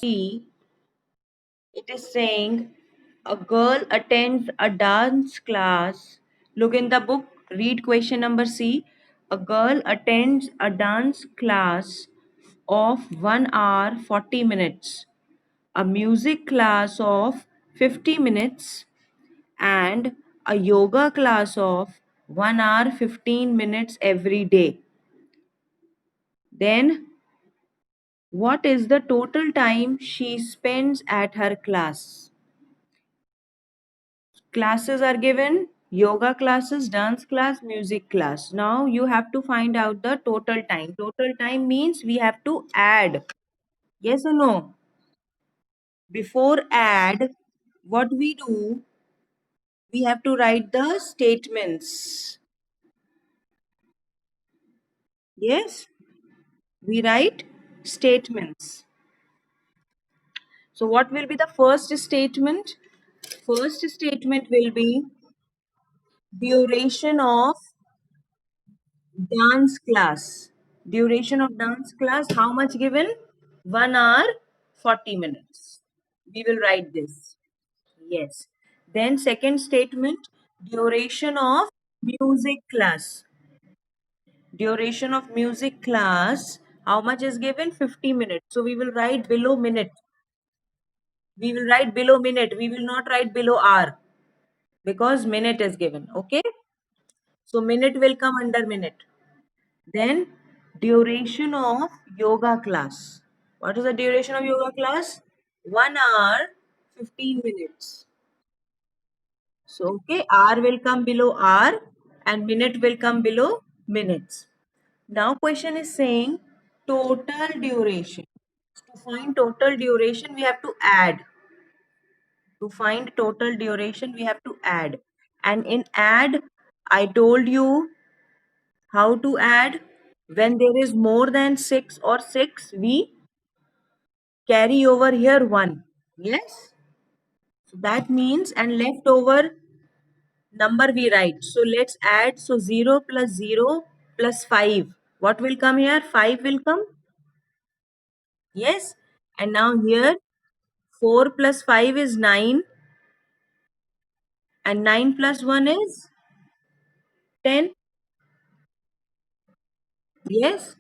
C, it is saying a girl attends a dance class. Look in the book, read question number C. A girl attends a dance class of 1 hour 40 minutes, a music class of 50 minutes, and a yoga class of 1 hour 15 minutes every day. Then, what is the total time she spends at her class? Classes are given: yoga classes, dance class, music class. Now you have to find out the total time. Total time means we have to add. Yes or no? Before add, what we do, we have to write the statements. Yes, we write statements. So what will be the first statement? First statement will be duration of dance class. Duration of dance class, how much given? 1 hour 40 minutes. We will write this. Yes. Then second statement, duration of music class. Duration of music class, how much is given? 50 minutes. So we will write below minute. We will write below minute. We will not write below hour because minute is given. Okay. So minute will come under minute. Then duration of yoga class. What is the duration of yoga class? 1 hour 15 minutes. So okay, hour will come below hour and minute will come below minutes. Now question is saying total duration. To find total duration, we have to add. To find total duration, we have to add. And in add, I told you how to add. When there is more than 6 or 6, we carry over here 1. Yes? So that means, and leftover number we write. So let's add. So 0 plus 0 plus 5. What will come here? 5 will come. Yes? And now here 4 plus 5 is 9. And 9 plus 1 is 10. Yes?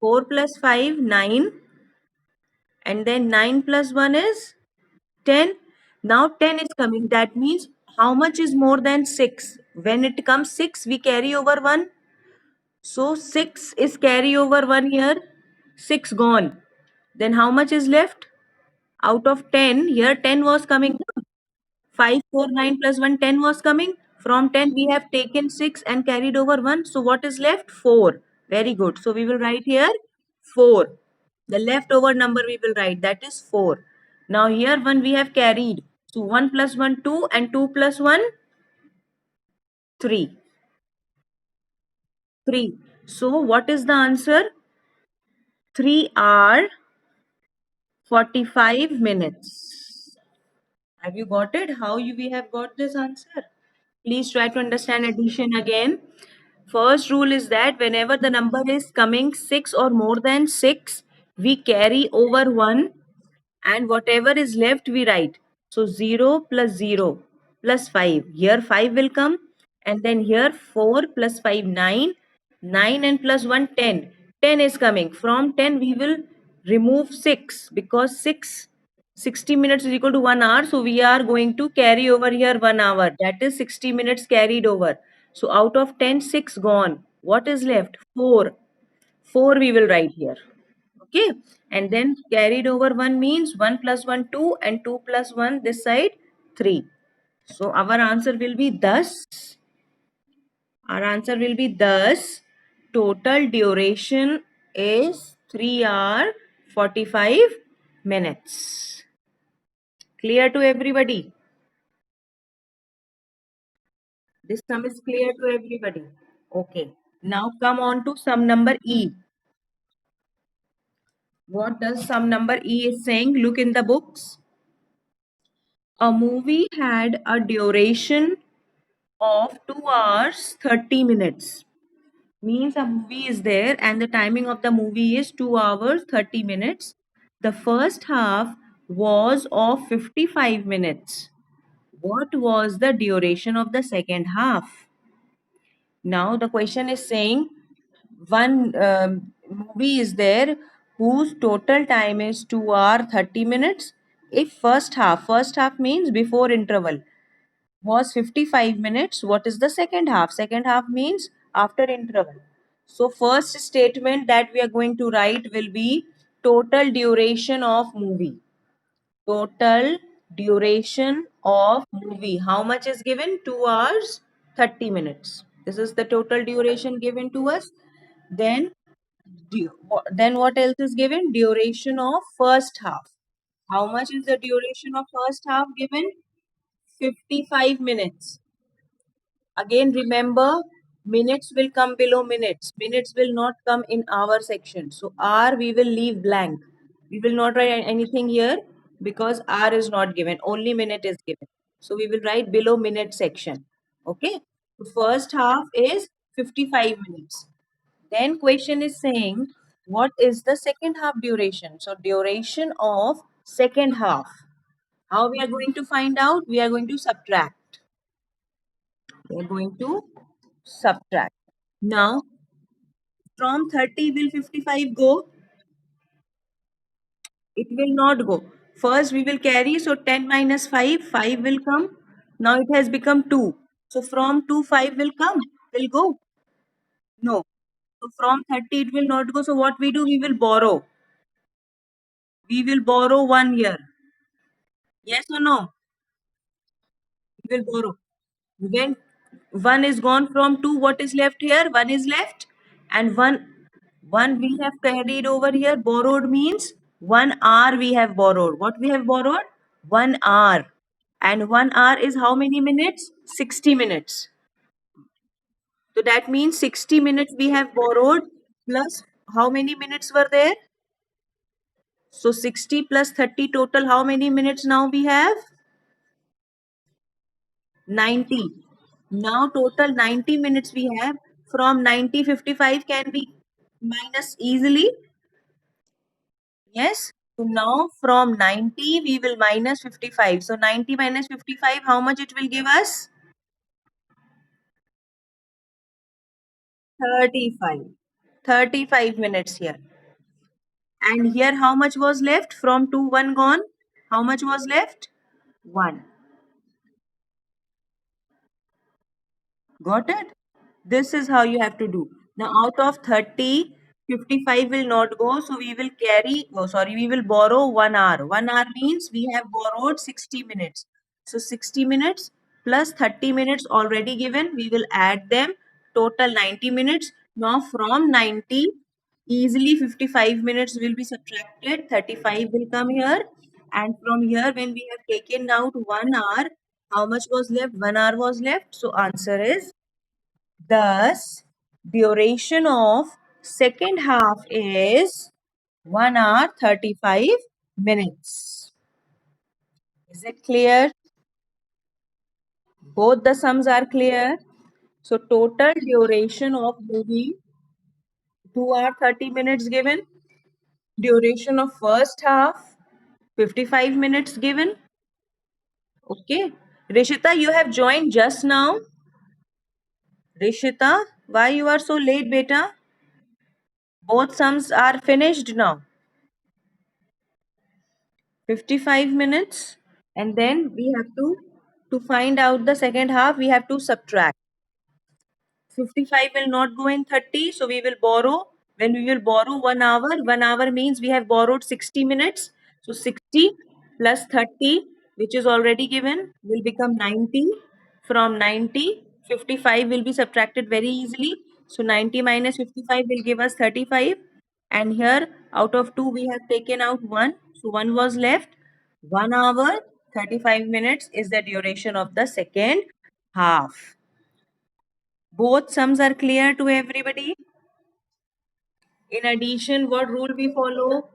4 plus 5, 9. And then 9 plus 1 is 10. Now 10 is coming. That means how much is more than 6? When it comes 6, we carry over 1. So 6 is carry over 1 here. 6 gone. Then how much is left? Out of 10, here 10 was coming. 5, 4, 9 plus 1, 10 was coming. From 10, we have taken 6 and carried over 1. So what is left? 4. Very good. So we will write here 4. The leftover number we will write, that is 4. Now here 1 we have carried. So 1 plus 1, 2, and 2 plus 1, 3. 3. So what is the answer? 3 hour 45 minutes. Have you got it? How we have got this answer? Please try to understand addition again. First rule is that whenever the number is coming 6 or more than 6, we carry over 1 and whatever is left we write. So 0 plus 0 plus 5. Here 5 will come and then here 4 plus 5, 9. 9 and plus 1, 10. 10 is coming. From 10 we will remove 6 because 60 minutes is equal to 1 hour. So we are going to carry over here 1 hour. That is 60 minutes carried over. So out of 10, 6 gone. What is left? 4. 4 we will write here. Okay. And then carried over 1 means 1 plus 1, 2, and 2 plus 1 this side 3. So our answer will be thus. Our answer will be thus. Total duration is 3 hour 45 minutes. Clear to everybody? This sum is clear to everybody. Okay. Now come on to sum number E. What does sum number E is saying? Look in the books. A movie had a duration of 2 hours 30 minutes. Means a movie is there and the timing of the movie is 2 hours 30 minutes. The first half was of 55 minutes. What was the duration of the second half? Now the question is saying one movie is there whose total time is 2 hour 30 minutes. If first half means before interval was 55 minutes, what is the second half? Second half means after interval. So first statement that we are going to write will be total duration of movie. Total duration of movie. How much is given? 2 hours 30 minutes. This is the total duration given to us. Then then what else is given? Duration of first half. How much is the duration of first half given? 55 minutes. Again, remember, minutes will come below minutes. Minutes will not come in our section. So R we will leave blank. We will not write anything here because R is not given. Only minute is given. So we will write below minute section. Okay. The first half is 55 minutes. Then question is saying, what is the second half duration? So duration of second half. How we are going to find out? We are going to subtract. We are going to subtract. Now, from 30 will 55 go? It will not go. First we will carry, so 10 minus 5, 5 will come. Now it has become 2. So from 2, 5 will come, will go? No. So from 30 it will not go. So what we do? We will borrow. We will borrow 1 year. Yes or no? We will borrow. When 1 is gone from 2, what is left here? 1 is left. And 1 we have carried over here. Borrowed means 1 hour we have borrowed. What we have borrowed? 1 hour. And 1 hour is how many minutes? 60 minutes. So that means 60 minutes we have borrowed plus how many minutes were there? So 60 plus 30 total, how many minutes now we have? 90. Now total 90 minutes we have. From 90, 55 can be minus easily. Yes. So now from 90 we will minus 55. So 90 minus 55, how much it will give us? 35. 35 minutes here. And here how much was left? From 2, 1 gone. How much was left? 1. Got it? This is how you have to do. Now out of 30, 55 will not go. So we will carry, oh sorry, we will borrow 1 hour. 1 hour means we have borrowed 60 minutes. So 60 minutes plus 30 minutes already given. We will add them. Total 90 minutes. Now from 90, easily 55 minutes will be subtracted. 35 will come here. And from here, when we have taken out 1 hour, how much was left? 1 hour was left. So answer is thus duration of second half is 1 hour 35 minutes. Is it clear? Both the sums are clear. So total duration of movie 2 hour 30 minutes given. Duration of first half 55 minutes given. Okay. Rishita, you have joined just now. Rishita, why you are so late, beta? Both sums are finished now. 55 minutes. And then we have to find out the second half, we have to subtract. 55 will not go in 30. So we will borrow. When we will borrow 1 hour means we have borrowed 60 minutes. So 60 plus 30, which is already given, will become 90. From 90, 55 will be subtracted very easily. So 90 minus 55 will give us 35. And here out of 2, we have taken out 1. So 1 was left. 1 hour, 35 minutes is the duration of the second half. Both sums are clear to everybody. In addition, what rule we follow?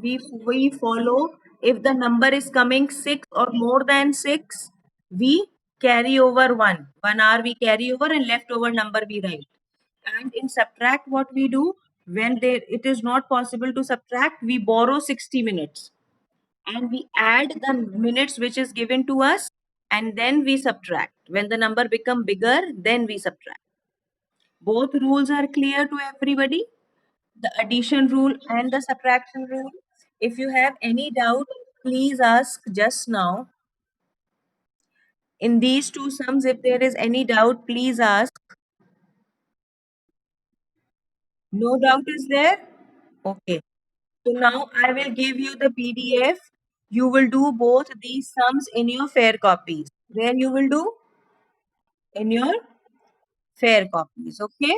We follow if the number is coming 6 or more than 6, we carry over 1 hour we carry over and leftover number we write. And in subtract, what we do? When it is not possible to subtract, we borrow 60 minutes and we add the minutes which is given to us, and then we subtract. When the number become bigger, then we subtract. Both rules are clear to everybody, the addition rule and the subtraction rule. If you have any doubt, please ask just now. In these two sums, if there is any doubt, please ask. No doubt is there? Okay. So now I will give you the PDF. You will do both these sums in your fair copies. Where you will do? In your fair copies. Okay.